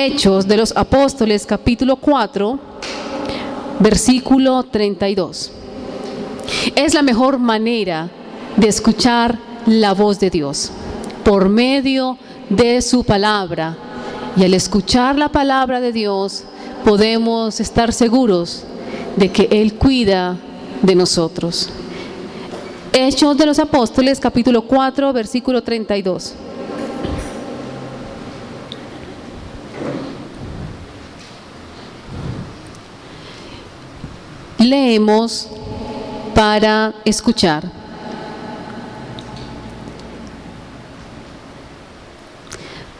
Hechos de los Apóstoles, capítulo 4, versículo 32. Es la mejor manera de escuchar la voz de Dios, por medio de su palabra. Y al escuchar la palabra de Dios, podemos estar seguros de que Él cuida de nosotros. Hechos de los Apóstoles, capítulo 4, versículo 32. Leemos para escuchar.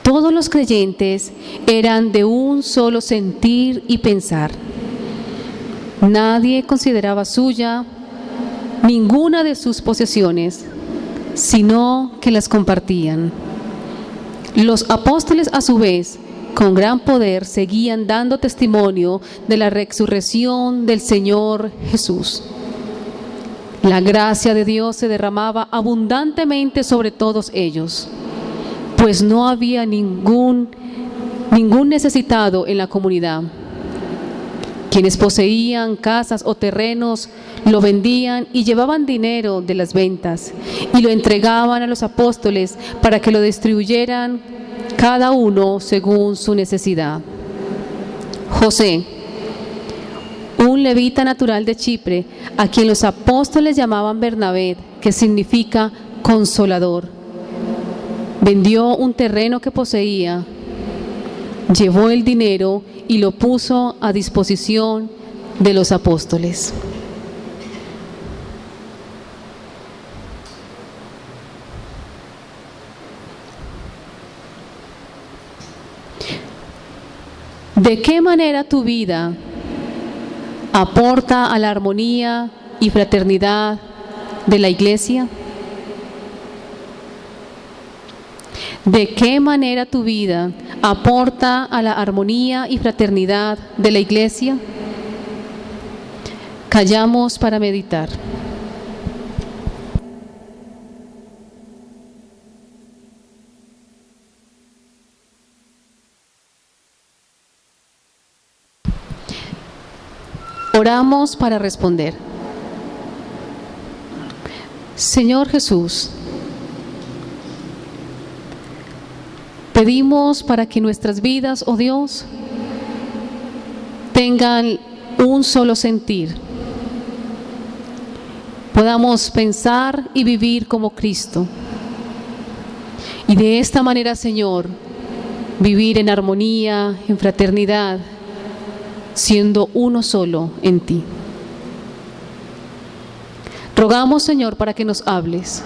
Todos los creyentes eran de un solo sentir y pensar. Nadie consideraba suya ninguna de sus posesiones, sino que las compartían. Los apóstoles, a su vez, con gran poder, seguían dando testimonio de la resurrección del Señor Jesús. La gracia de Dios se derramaba abundantemente sobre todos ellos, pues no había ningún necesitado en la comunidad. Quienes poseían casas o terrenos lo vendían y llevaban dinero de las ventas y lo entregaban a los apóstoles para que lo distribuyeran cada uno según su necesidad. José, un levita natural de Chipre, a quien los apóstoles llamaban Bernabé, que significa consolador, vendió un terreno que poseía, llevó el dinero y lo puso a disposición de los apóstoles. ¿De qué manera tu vida aporta a la armonía y fraternidad de la iglesia? ¿De qué manera tu vida aporta a la armonía y fraternidad de la iglesia? Callamos para meditar. Oramos para responder. Señor Jesús, pedimos para que nuestras vidas, oh Dios, tengan un solo sentir. Podamos pensar y vivir como Cristo. Y de esta manera, Señor, vivir en armonía, en fraternidad, siendo uno solo en ti. Rogamos, Señor, para que nos hables.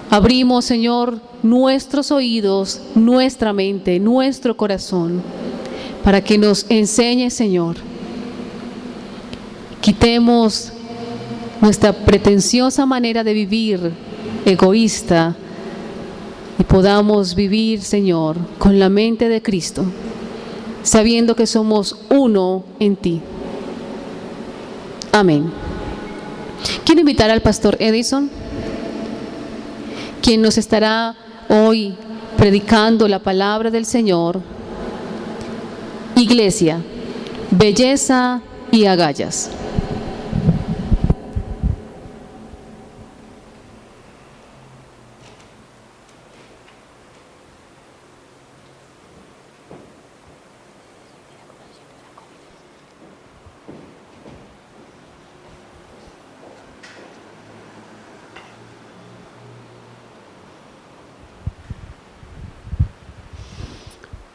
Abrimos, Señor, nuestros oídos, nuestra mente, nuestro corazón, para que nos enseñes, Señor. Quitemos nuestra pretenciosa manera de vivir, egoísta, y podamos vivir, Señor, con la mente de Cristo, sabiendo que somos uno en ti. Amén. Quiero invitar al pastor Edison, quien nos estará hoy predicando la palabra del Señor. Iglesia, belleza y agallas.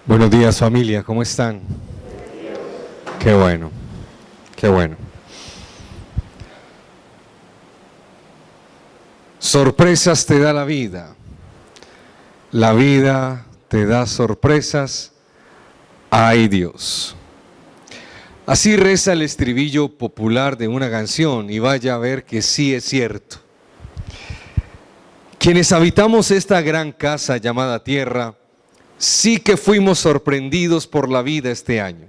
Buenos días, familia, ¿cómo están? Qué bueno, qué bueno. Sorpresas te da la vida te da sorpresas, ¡ay Dios! Así reza el estribillo popular de una canción, y vaya a ver que sí es cierto. Quienes habitamos esta gran casa llamada tierra, sí que fuimos sorprendidos por la vida este año.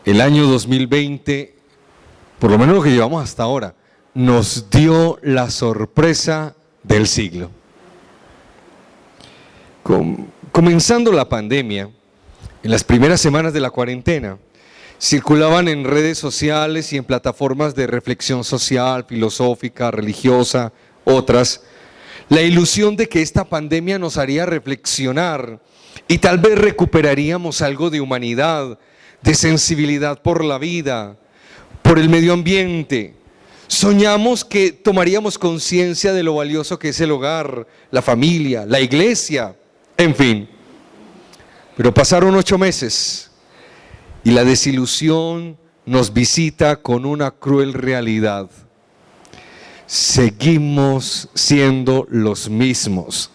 El año 2020, por lo menos lo que llevamos hasta ahora, nos dio la sorpresa del siglo. Comenzando la pandemia, en las primeras semanas de la cuarentena, circulaban en redes sociales y en plataformas de reflexión social, filosófica, religiosa, otras, la ilusión de que esta pandemia nos haría reflexionar y tal vez recuperaríamos algo de humanidad, de sensibilidad por la vida, por el medio ambiente. Soñamos que tomaríamos conciencia de lo valioso que es el hogar, la familia, la iglesia, en fin. Pero pasaron 8 meses y la desilusión nos visita con una cruel realidad. Seguimos siendo los mismos,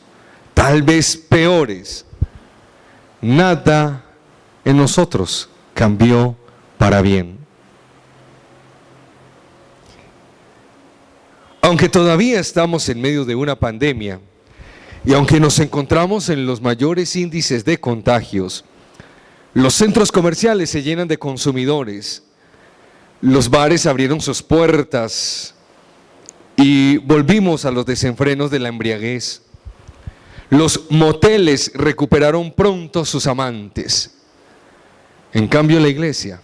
tal vez peores. Nada en nosotros cambió para bien. Aunque todavía estamos en medio de una pandemia y aunque nos encontramos en los mayores índices de contagios, los centros comerciales se llenan de consumidores, los bares abrieron sus puertas y volvimos a los desenfrenos de la embriaguez. Los moteles recuperaron pronto sus amantes. En cambio, la iglesia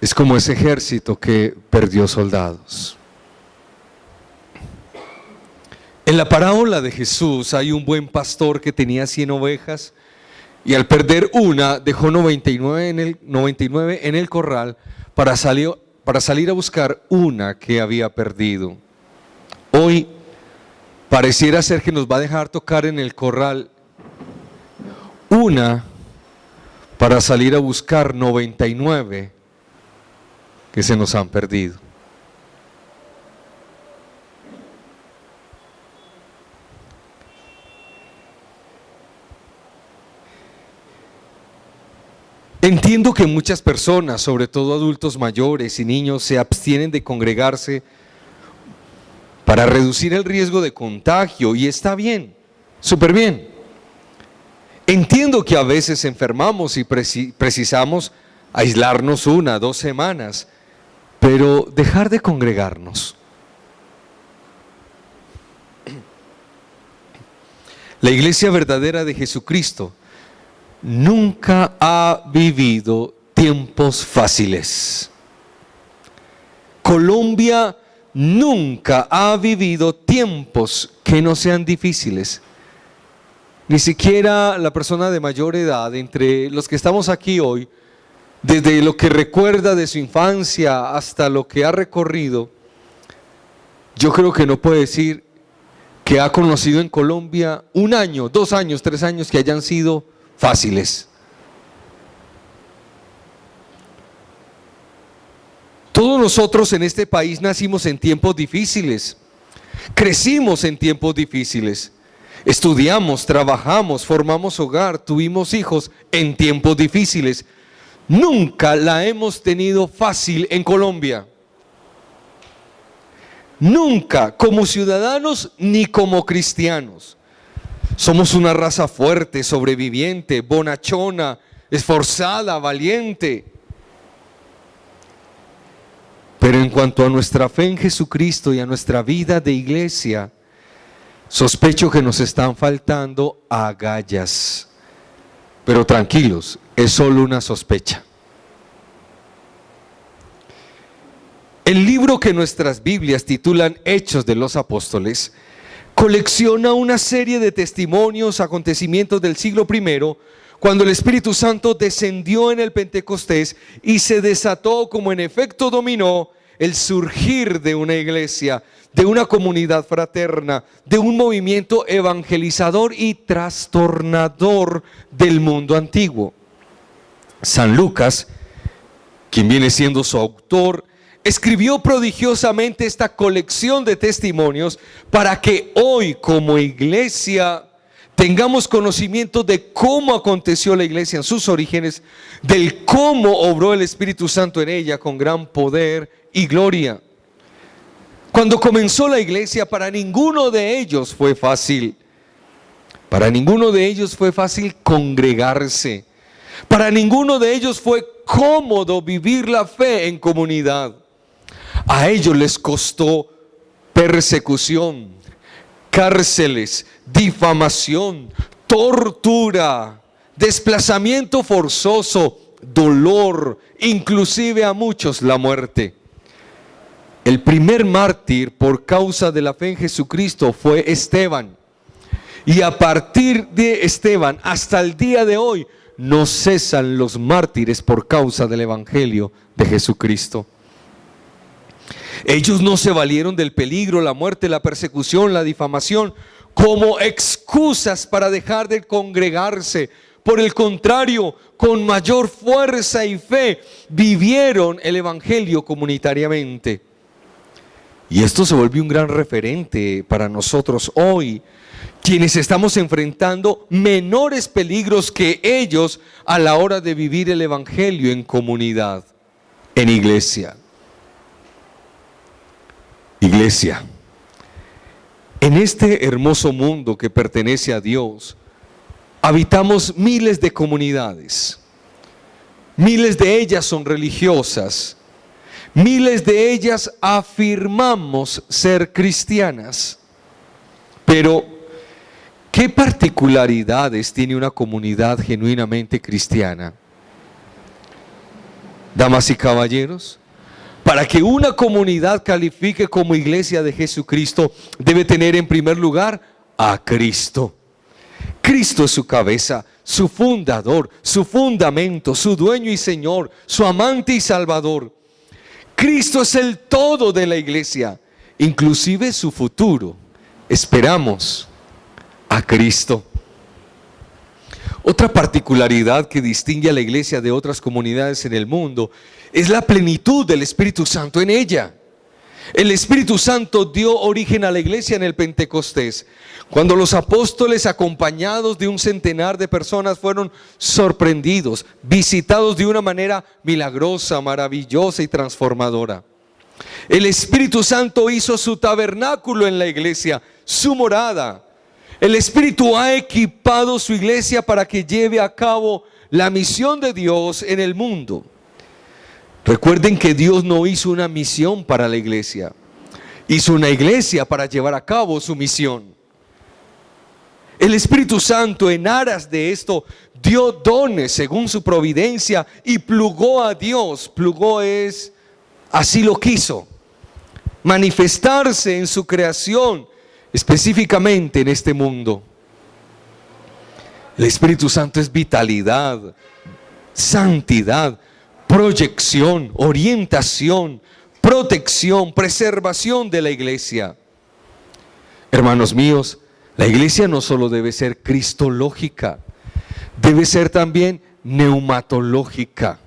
es como ese ejército que perdió soldados. En la parábola de Jesús hay un buen pastor que tenía 100 ovejas y al perder una dejó 99 en el corral para salir a buscar una que había perdido. Hoy pareciera ser que nos va a dejar tocar en el corral una para salir a buscar 99 que se nos han perdido. Entiendo que muchas personas, sobre todo adultos mayores y niños, se abstienen de congregarse para reducir el riesgo de contagio, y está bien, súper bien. Entiendo que a veces enfermamos y precisamos aislarnos 1 o 2 semanas, pero dejar de congregarnos. La iglesia verdadera de Jesucristo nunca ha vivido tiempos fáciles. Colombia nunca ha vivido tiempos que no sean difíciles. Ni siquiera la persona de mayor edad, entre los que estamos aquí hoy, desde lo que recuerda de su infancia hasta lo que ha recorrido, yo creo que no puede decir que ha conocido en Colombia 1 año, 2 años, 3 años que hayan sido fáciles. Todos nosotros en este país nacimos en tiempos difíciles, crecimos en tiempos difíciles, estudiamos, trabajamos, formamos hogar, tuvimos hijos en tiempos difíciles. Nunca la hemos tenido fácil en Colombia. Nunca, como ciudadanos ni como cristianos. Somos una raza fuerte, sobreviviente, bonachona, esforzada, valiente. Pero en cuanto a nuestra fe en Jesucristo y a nuestra vida de iglesia, sospecho que nos están faltando agallas. Pero tranquilos, es solo una sospecha. El libro que nuestras Biblias titulan Hechos de los Apóstoles colecciona una serie de testimonios, acontecimientos del siglo I, cuando el Espíritu Santo descendió en el Pentecostés y se desató como en efecto dominó el surgir de una iglesia, de una comunidad fraterna, de un movimiento evangelizador y trastornador del mundo antiguo. San Lucas, quien viene siendo su autor, escribió prodigiosamente esta colección de testimonios para que hoy como iglesia tengamos conocimiento de cómo aconteció la iglesia en sus orígenes, del cómo obró el Espíritu Santo en ella con gran poder y gloria. Cuando comenzó la iglesia, para ninguno de ellos fue fácil. Para ninguno de ellos fue fácil congregarse. Para ninguno de ellos fue cómodo vivir la fe en comunidad. A ellos les costó persecución, cárceles, difamación, tortura, desplazamiento forzoso, dolor, inclusive a muchos la muerte. El primer mártir por causa de la fe en Jesucristo fue Esteban. Y a partir de Esteban hasta el día de hoy no cesan los mártires por causa del Evangelio de Jesucristo. Ellos no se valieron del peligro, la muerte, la persecución, la difamación como excusas para dejar de congregarse. Por el contrario, con mayor fuerza y fe vivieron el Evangelio comunitariamente. Y esto se volvió un gran referente para nosotros hoy, quienes estamos enfrentando menores peligros que ellos a la hora de vivir el Evangelio en comunidad, en iglesia. Iglesia, en este hermoso mundo que pertenece a Dios, habitamos miles de comunidades. Miles de ellas son religiosas. Miles de ellas afirmamos ser cristianas. Pero, ¿qué particularidades tiene una comunidad genuinamente cristiana? Damas y caballeros, para que una comunidad califique como iglesia de Jesucristo, debe tener en primer lugar a Cristo. Cristo es su cabeza, su fundador, su fundamento, su dueño y Señor, su amante y Salvador. Cristo es el todo de la iglesia, inclusive su futuro. Esperamos a Cristo. Otra particularidad que distingue a la iglesia de otras comunidades en el mundo es la plenitud del Espíritu Santo en ella. El Espíritu Santo dio origen a la iglesia en el Pentecostés, cuando los apóstoles, acompañados de un centenar de personas, fueron sorprendidos, visitados de una manera milagrosa, maravillosa y transformadora. El Espíritu Santo hizo su tabernáculo en la iglesia, su morada. El Espíritu ha equipado su iglesia para que lleve a cabo la misión de Dios en el mundo. Recuerden que Dios no hizo una misión para la iglesia, hizo una iglesia para llevar a cabo su misión. El Espíritu Santo, en aras de esto, dio dones según su providencia y plugó a Dios. Plugó es, así lo quiso, manifestarse en su creación, específicamente en este mundo. El Espíritu Santo es vitalidad, santidad, proyección, orientación, protección, preservación de la iglesia. Hermanos míos, la iglesia no solo debe ser cristológica, debe ser también neumatológica.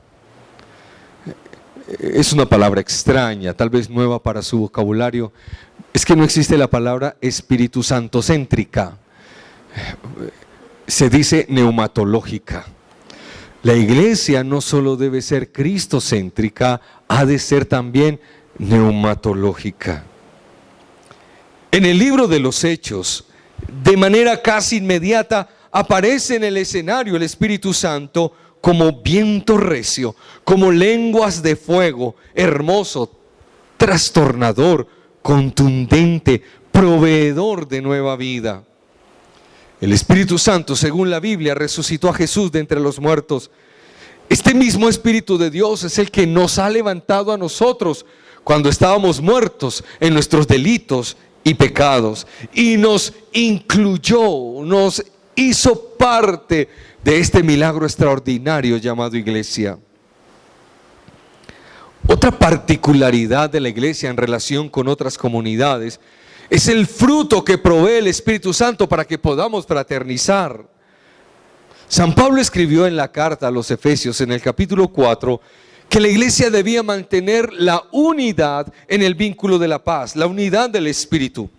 Es una palabra extraña, tal vez nueva para su vocabulario. Es que no existe la palabra Espíritu Santo céntrica. Se dice neumatológica. La iglesia no solo debe ser cristocéntrica, ha de ser también neumatológica. En el libro de los Hechos, de manera casi inmediata, aparece en el escenario el Espíritu Santo como viento recio, como lenguas de fuego, hermoso, trastornador, contundente, proveedor de nueva vida. El Espíritu Santo, según la Biblia, resucitó a Jesús de entre los muertos. Este mismo Espíritu de Dios es el que nos ha levantado a nosotros cuando estábamos muertos en nuestros delitos y pecados, y nos incluyó, nos hizo parte de este milagro extraordinario llamado iglesia. Otra particularidad de la iglesia en relación con otras comunidades es el fruto que provee el Espíritu Santo para que podamos fraternizar. San Pablo escribió en la carta a los Efesios en el capítulo 4 que la iglesia debía mantener la unidad en el vínculo de la paz, la unidad del Espíritu.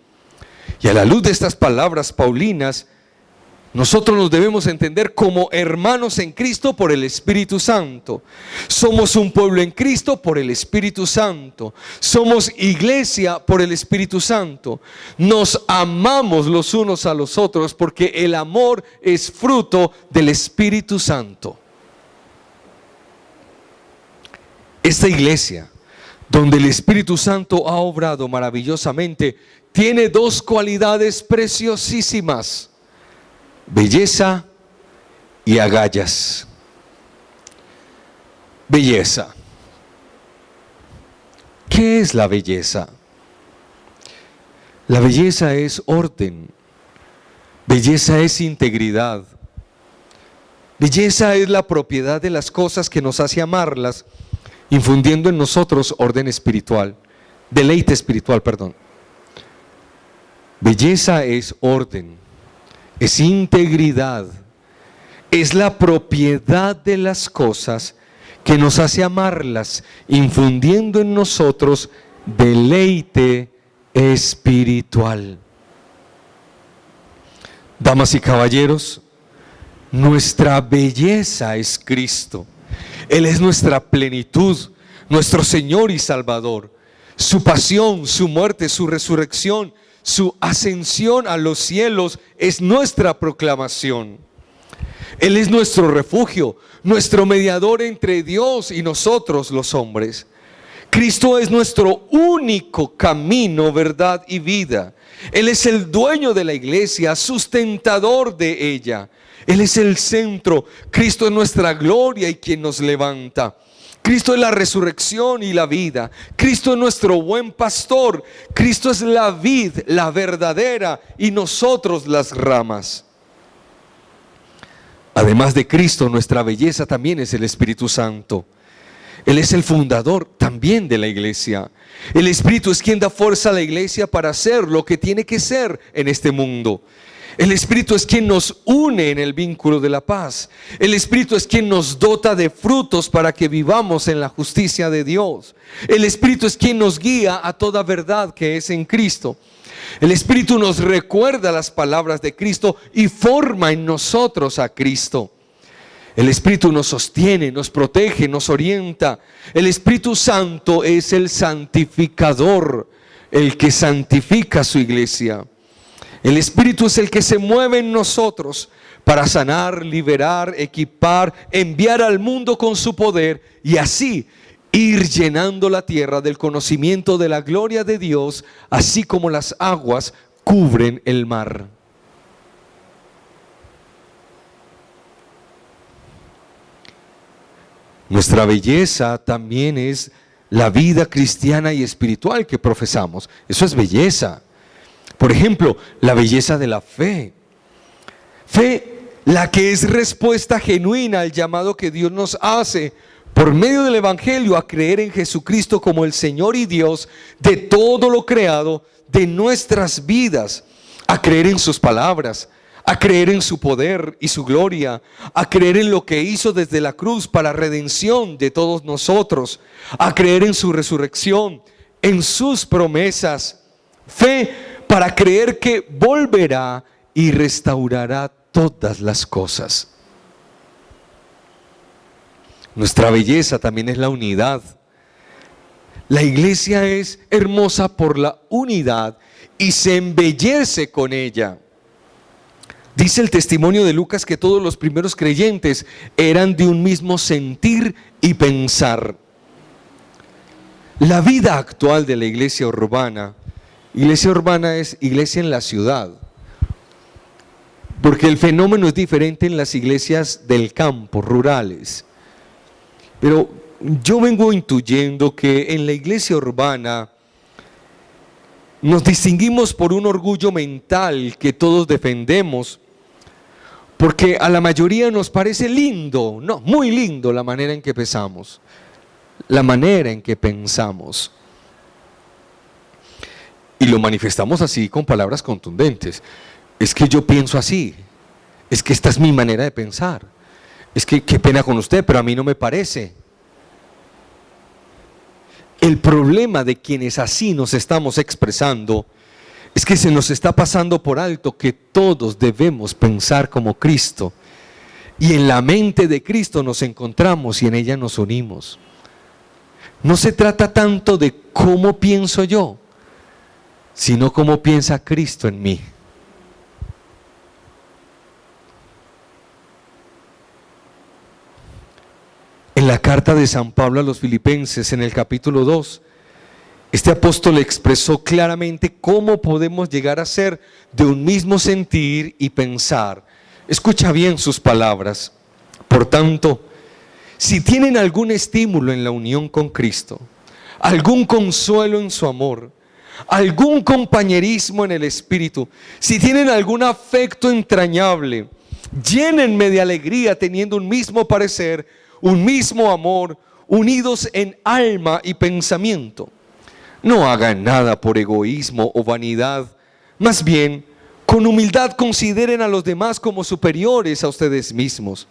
Y a la luz de estas palabras paulinas, nosotros nos debemos entender como hermanos en Cristo por el Espíritu Santo. Somos un pueblo en Cristo por el Espíritu Santo. Somos iglesia por el Espíritu Santo. Nos amamos los unos a los otros porque el amor es fruto del Espíritu Santo. Esta iglesia donde el Espíritu Santo ha obrado maravillosamente, tiene dos cualidades preciosísimas: belleza y agallas. Belleza. ¿Qué es la belleza? La belleza es orden. Belleza es integridad. Belleza es la propiedad de las cosas que nos hace amarlas, infundiendo en nosotros orden espiritual, deleite espiritual, perdón. Belleza es orden, es integridad, es la propiedad de las cosas que nos hace amarlas, infundiendo en nosotros deleite espiritual. Damas y caballeros, nuestra belleza es Cristo. Él es nuestra plenitud, nuestro Señor y Salvador. Su pasión, su muerte, su resurrección, su ascensión a los cielos es nuestra proclamación. Él es nuestro refugio, nuestro mediador entre Dios y nosotros los hombres. Cristo es nuestro único camino, verdad y vida. Él es el dueño de la iglesia, sustentador de ella. Él es el centro. Cristo es nuestra gloria y quien nos levanta. Cristo es la resurrección y la vida. Cristo es nuestro buen pastor. Cristo es la vid, la verdadera, y nosotros las ramas. Además de Cristo, nuestra belleza también es el Espíritu Santo. Él es el fundador también de la iglesia. El Espíritu es quien da fuerza a la iglesia para hacer lo que tiene que ser en este mundo. El Espíritu es quien nos une en el vínculo de la paz. El Espíritu es quien nos dota de frutos para que vivamos en la justicia de Dios. El Espíritu es quien nos guía a toda verdad que es en Cristo. El Espíritu nos recuerda las palabras de Cristo y forma en nosotros a Cristo. El Espíritu nos sostiene, nos protege, nos orienta. El Espíritu Santo es el santificador, el que santifica su iglesia. El Espíritu es el que se mueve en nosotros para sanar, liberar, equipar, enviar al mundo con su poder y así ir llenando la tierra del conocimiento de la gloria de Dios, así como las aguas cubren el mar. Nuestra belleza también es la vida cristiana y espiritual que profesamos. Eso es belleza. Por ejemplo, la belleza de la fe. Fe, la que es respuesta genuina al llamado que Dios nos hace por medio del Evangelio a creer en Jesucristo como el Señor y Dios de todo lo creado, de nuestras vidas, a creer en sus palabras, a creer en su poder y su gloria, a creer en lo que hizo desde la cruz para redención de todos nosotros, a creer en su resurrección, en sus promesas. Fe para creer que volverá y restaurará todas las cosas. Nuestra belleza también es la unidad. La iglesia es hermosa por la unidad y se embellece con ella. Dice el testimonio de Lucas que todos los primeros creyentes eran de un mismo sentir y pensar. La vida actual de la iglesia urbana es iglesia en la ciudad, porque el fenómeno es diferente en las iglesias del campo, rurales. Pero yo vengo intuyendo que en la iglesia urbana nos distinguimos por un orgullo mental que todos defendemos, porque a la mayoría nos parece lindo, no, muy lindo la manera en que pensamos, la manera en que pensamos. Y lo manifestamos así con palabras contundentes. Es que yo pienso así, es que esta es mi manera de pensar, es que qué pena con usted, pero a mí no me parece. El problema de quienes así nos estamos expresando es que se nos está pasando por alto que todos debemos pensar como Cristo. Y en la mente de Cristo nos encontramos y en ella nos unimos. No se trata tanto de cómo pienso yo, sino cómo piensa Cristo en mí. En la carta de San Pablo a los Filipenses, en el capítulo 2, Este apóstol expresó claramente cómo podemos llegar a ser de un mismo sentir y pensar. Escucha bien sus palabras. Por tanto, si tienen algún estímulo en la unión con Cristo, algún consuelo en su amor, algún compañerismo en el Espíritu, si tienen algún afecto entrañable, llénenme de alegría teniendo un mismo parecer, un mismo amor, unidos en alma y pensamiento. No hagan nada por egoísmo o vanidad, más bien, con humildad consideren a los demás como superiores a ustedes mismos.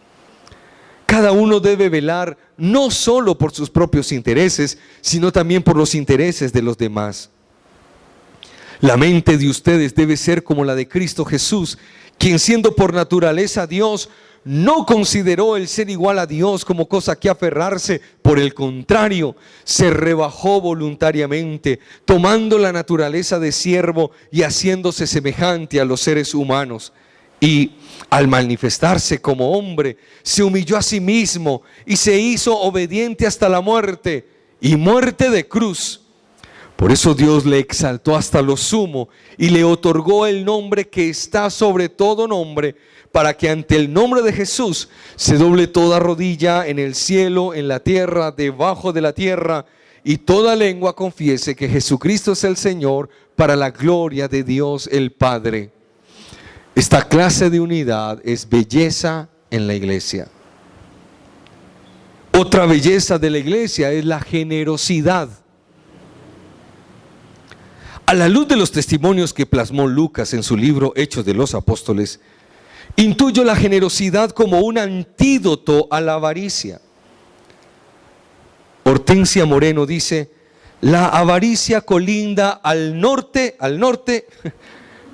Cada uno debe velar no solo por sus propios intereses, sino también por los intereses de los demás. La mente de ustedes debe ser como la de Cristo Jesús, quien siendo por naturaleza Dios, no consideró el ser igual a Dios como cosa que aferrarse. Por el contrario, se rebajó voluntariamente, tomando la naturaleza de siervo y haciéndose semejante a los seres humanos. Y al manifestarse como hombre, se humilló a sí mismo y se hizo obediente hasta la muerte, y muerte de cruz. Por eso Dios le exaltó hasta lo sumo y le otorgó el nombre que está sobre todo nombre, para que ante el nombre de Jesús se doble toda rodilla en el cielo, en la tierra, debajo de la tierra, y toda lengua confiese que Jesucristo es el Señor, para la gloria de Dios el Padre. Esta clase de unidad es belleza en la iglesia. Otra belleza de la iglesia es la generosidad. A la luz de los testimonios que plasmó Lucas en su libro Hechos de los Apóstoles, intuyo la generosidad como un antídoto a la avaricia. Hortensia Moreno dice: la avaricia colinda al norte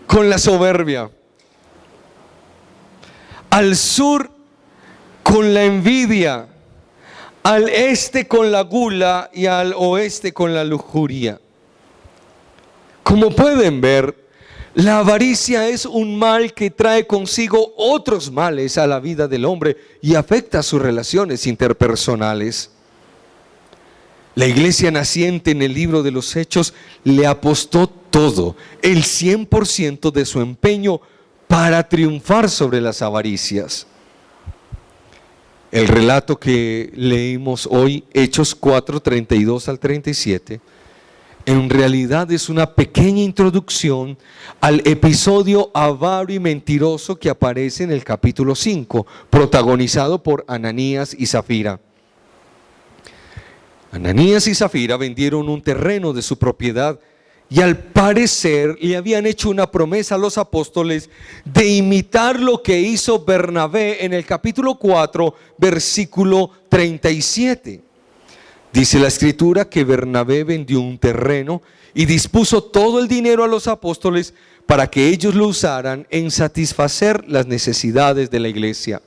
con la soberbia, al sur con la envidia, al este con la gula y al oeste con la lujuria. Como pueden ver, la avaricia es un mal que trae consigo otros males a la vida del hombre y afecta sus relaciones interpersonales. La iglesia naciente en el libro de los Hechos le apostó todo, el 100% de su empeño para triunfar sobre las avaricias. El relato que leímos hoy, Hechos 4, 32 al 37, en realidad es una pequeña introducción al episodio avaro y mentiroso que aparece en el capítulo 5, protagonizado por Ananías y Zafira. Ananías y Zafira vendieron un terreno de su propiedad y al parecer le habían hecho una promesa a los apóstoles de imitar lo que hizo Bernabé en el capítulo 4, versículo 37. Dice la escritura que Bernabé vendió un terreno y dispuso todo el dinero a los apóstoles para que ellos lo usaran en satisfacer las necesidades de la iglesia.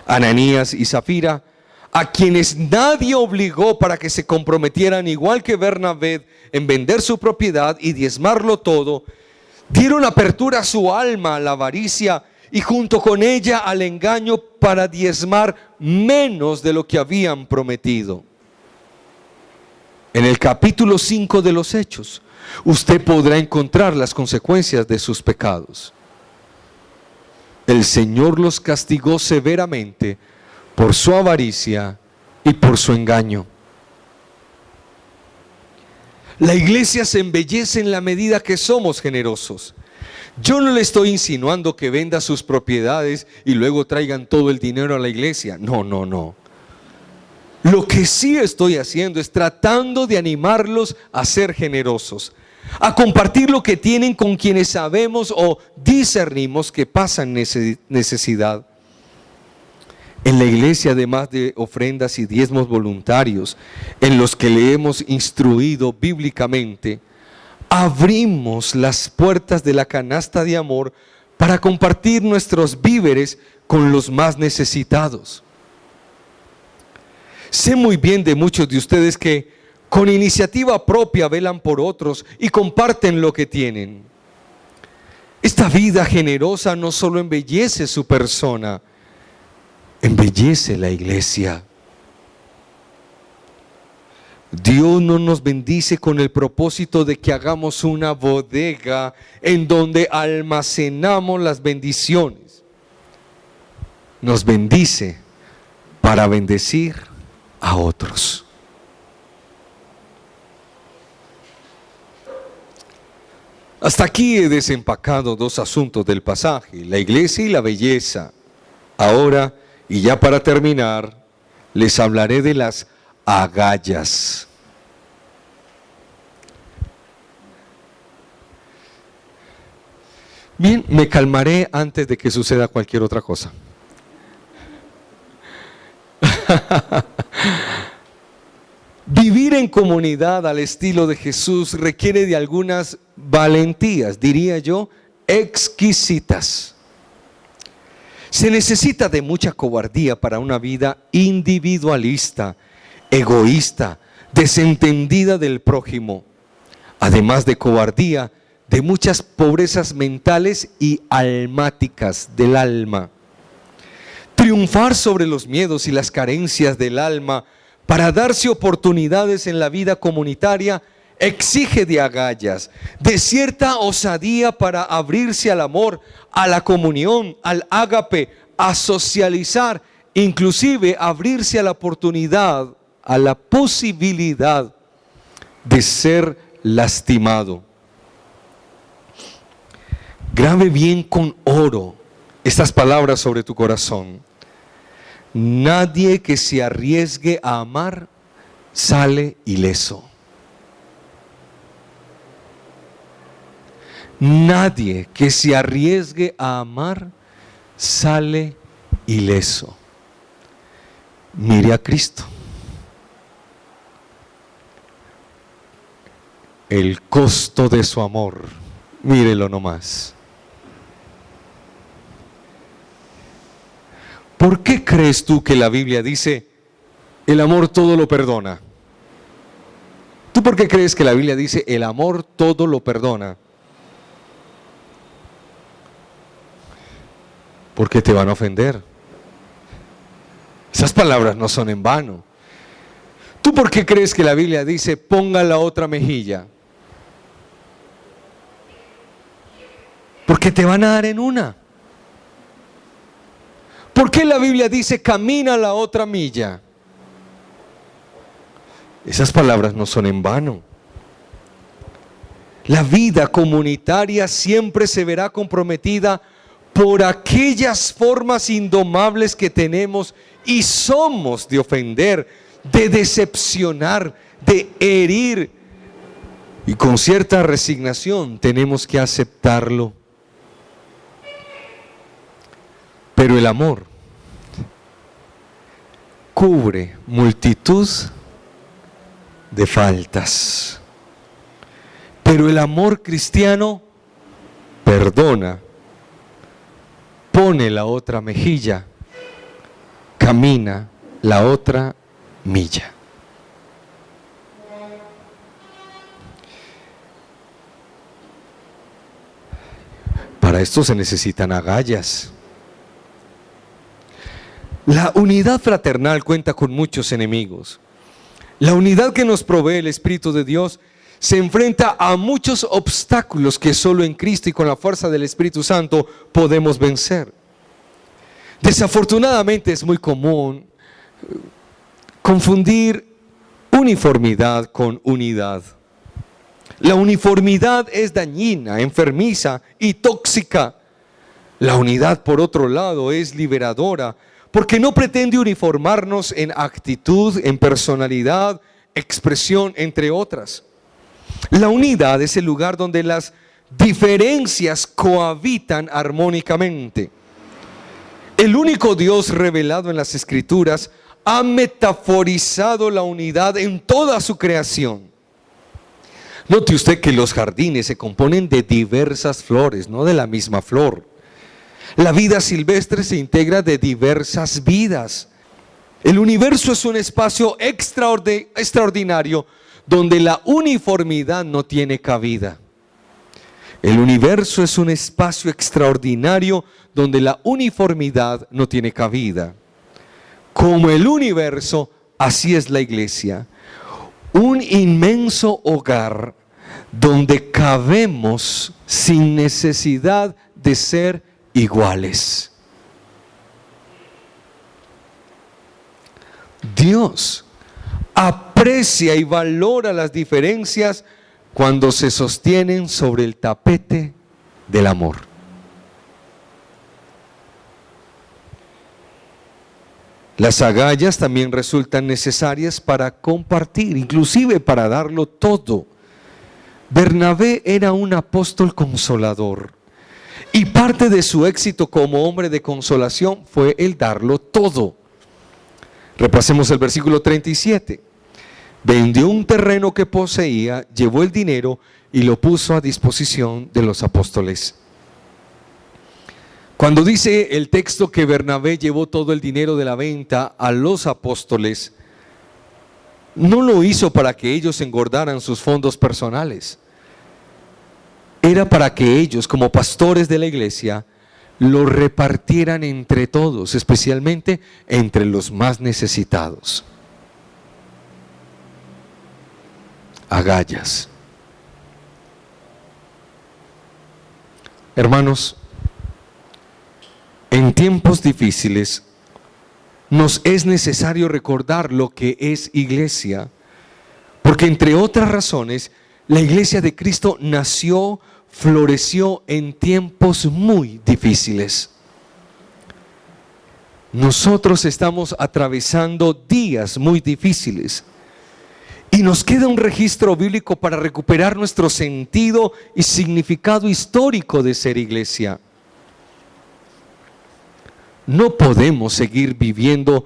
Ananías y Zafira, a quienes nadie obligó para que se comprometieran igual que Bernabé en vender su propiedad y diezmarlo todo, dieron apertura a su alma a la avaricia y junto con ella al engaño para diezmar menos de lo que habían prometido. En el capítulo 5 de los Hechos, usted podrá encontrar las consecuencias de sus pecados. El Señor los castigó severamente por su avaricia y por su engaño. La iglesia se embellece en la medida que somos generosos. Yo no le estoy insinuando que venda sus propiedades y luego traigan todo el dinero a la iglesia. No. Lo que sí estoy haciendo es tratando de animarlos a ser generosos, a compartir lo que tienen con quienes sabemos o discernimos que pasan necesidad. En la iglesia, además de ofrendas y diezmos voluntarios, en los que le hemos instruido bíblicamente, abrimos las puertas de la canasta de amor para compartir nuestros víveres con los más necesitados. Sé muy bien de muchos de ustedes que con iniciativa propia velan por otros y comparten lo que tienen. Esta vida generosa no solo embellece su persona, embellece la iglesia. Dios no nos bendice con el propósito de que hagamos una bodega en donde almacenamos las bendiciones. Nos bendice para bendecir a otros. Hasta aquí he desempacado dos asuntos del pasaje, la iglesia y la belleza. Ahora, y ya para terminar, les hablaré de las agallas. Bien, me calmaré antes de que suceda cualquier otra cosa. Vivir en comunidad al estilo de Jesús requiere de algunas valentías, diría yo, exquisitas. Se necesita de mucha cobardía para una vida individualista, egoísta, desentendida del prójimo. Además de cobardía, de muchas pobrezas mentales y almáticas del alma. Triunfar sobre los miedos y las carencias del alma para darse oportunidades en la vida comunitaria exige de agallas, de cierta osadía para abrirse al amor, a la comunión, al ágape, a socializar, inclusive abrirse a la oportunidad, a la posibilidad de ser lastimado. Grabe bien con oro estas palabras sobre tu corazón. Nadie que se arriesgue a amar sale ileso. Nadie que se arriesgue a amar sale ileso. Mire a Cristo. El costo de su amor, mírelo nomás. ¿Por qué crees tú que la Biblia dice, el amor todo lo perdona? ¿Tú por qué crees que la Biblia dice, el amor todo lo perdona? Porque te van a ofender. Esas palabras no son en vano. ¿Tú por qué crees que la Biblia dice, ponga la otra mejilla? Porque te van a dar en una. ¿Por qué la Biblia dice camina la otra milla? Esas palabras no son en vano. La vida comunitaria siempre se verá comprometida por aquellas formas indomables que tenemos y somos de ofender, de decepcionar, de herir. Y con cierta resignación tenemos que aceptarlo. Pero el amor cubre multitud de faltas. Pero el amor cristiano perdona, pone la otra mejilla, camina la otra milla. Para esto se necesitan agallas. La unidad fraternal cuenta con muchos enemigos. La unidad que nos provee el Espíritu de Dios se enfrenta a muchos obstáculos que solo en Cristo y con la fuerza del Espíritu Santo podemos vencer. Desafortunadamente es muy común confundir uniformidad con unidad. La uniformidad es dañina, enfermiza y tóxica. La unidad, por otro lado, es liberadora, porque no pretende uniformarnos en actitud, en personalidad, expresión, entre otras. La unidad es el lugar donde las diferencias cohabitan armónicamente. El único Dios revelado en las Escrituras ha metaforizado la unidad en toda su creación. Note usted que los jardines se componen de diversas flores, no de la misma flor. La vida silvestre se integra de diversas vidas. El universo es un espacio extraordinario donde la uniformidad no tiene cabida. El universo es un espacio extraordinario donde la uniformidad no tiene cabida. Como el universo, así es la iglesia. un inmenso hogar donde cabemos sin necesidad de ser iguales. Dios aprecia y valora las diferencias cuando se sostienen sobre el tapete del amor. Las agallas también resultan necesarias para compartir, inclusive para darlo todo. Bernabé era un apóstol consolador y parte de su éxito como hombre de consolación fue el darlo todo. Repasemos el versículo 37. Vendió un terreno que poseía, llevó el dinero y lo puso a disposición de los apóstoles. Cuando dice el texto que Bernabé llevó todo el dinero de la venta a los apóstoles, no lo hizo para que ellos engordaran sus fondos personales. Era para que ellos, como pastores de la iglesia, lo repartieran entre todos, especialmente entre los más necesitados. Agallas. Hermanos, en tiempos difíciles nos es necesario recordar lo que es iglesia, porque entre otras razones, la iglesia de Cristo nació, floreció en tiempos muy difíciles. Nosotros estamos atravesando días muy difíciles y nos queda un registro bíblico para recuperar nuestro sentido y significado histórico de ser iglesia. No podemos seguir viviendo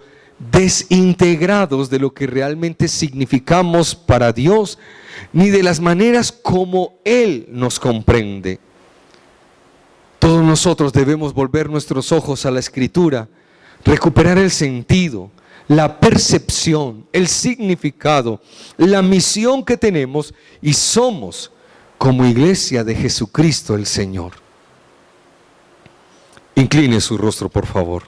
desintegrados de lo que realmente significamos para Dios, ni de las maneras como Él nos comprende. Todos nosotros debemos volver nuestros ojos a la Escritura, recuperar el sentido, la percepción, el significado, la misión que tenemos y somos como iglesia de Jesucristo el Señor. Incline su rostro, por favor.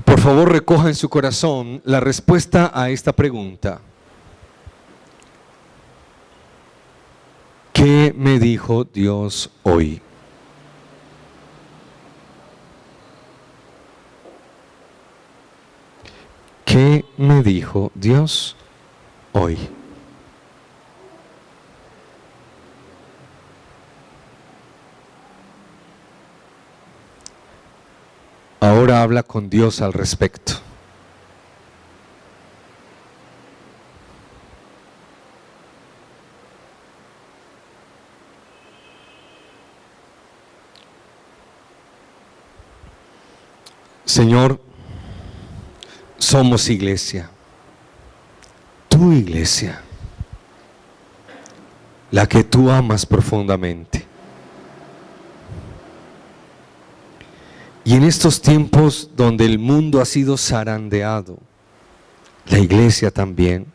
Por favor, recoja en su corazón la respuesta a esta pregunta. ¿Qué me dijo Dios hoy? ¿Qué me dijo Dios hoy? Ahora habla con Dios al respecto. Señor, somos iglesia, tu iglesia, la que tú amas profundamente. Y en estos tiempos donde el mundo ha sido zarandeado, la iglesia también,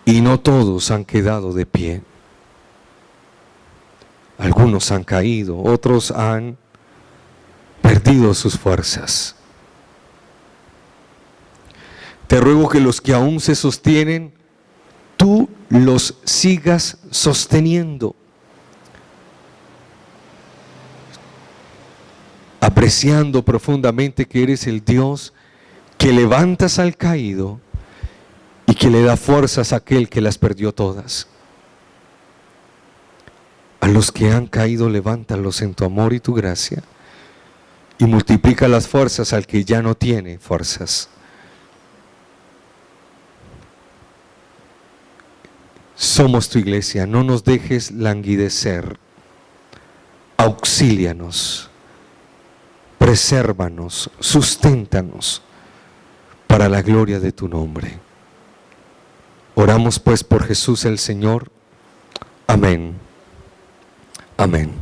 y no todos han quedado de pie. Algunos han caído, otros han perdido sus fuerzas. Te ruego que los que aún se sostienen, tú los sigas sosteniendo, apreciando profundamente que eres el Dios que levantas al caído y que le da fuerzas a aquel que las perdió todas. A los que han caído, levántalos en tu amor y tu gracia y multiplica las fuerzas al que ya no tiene fuerzas. Somos tu iglesia, no nos dejes languidecer. Auxílianos, presérvanos, susténtanos para la gloria de tu nombre. Oramos pues por Jesús el Señor. Amén. Amén.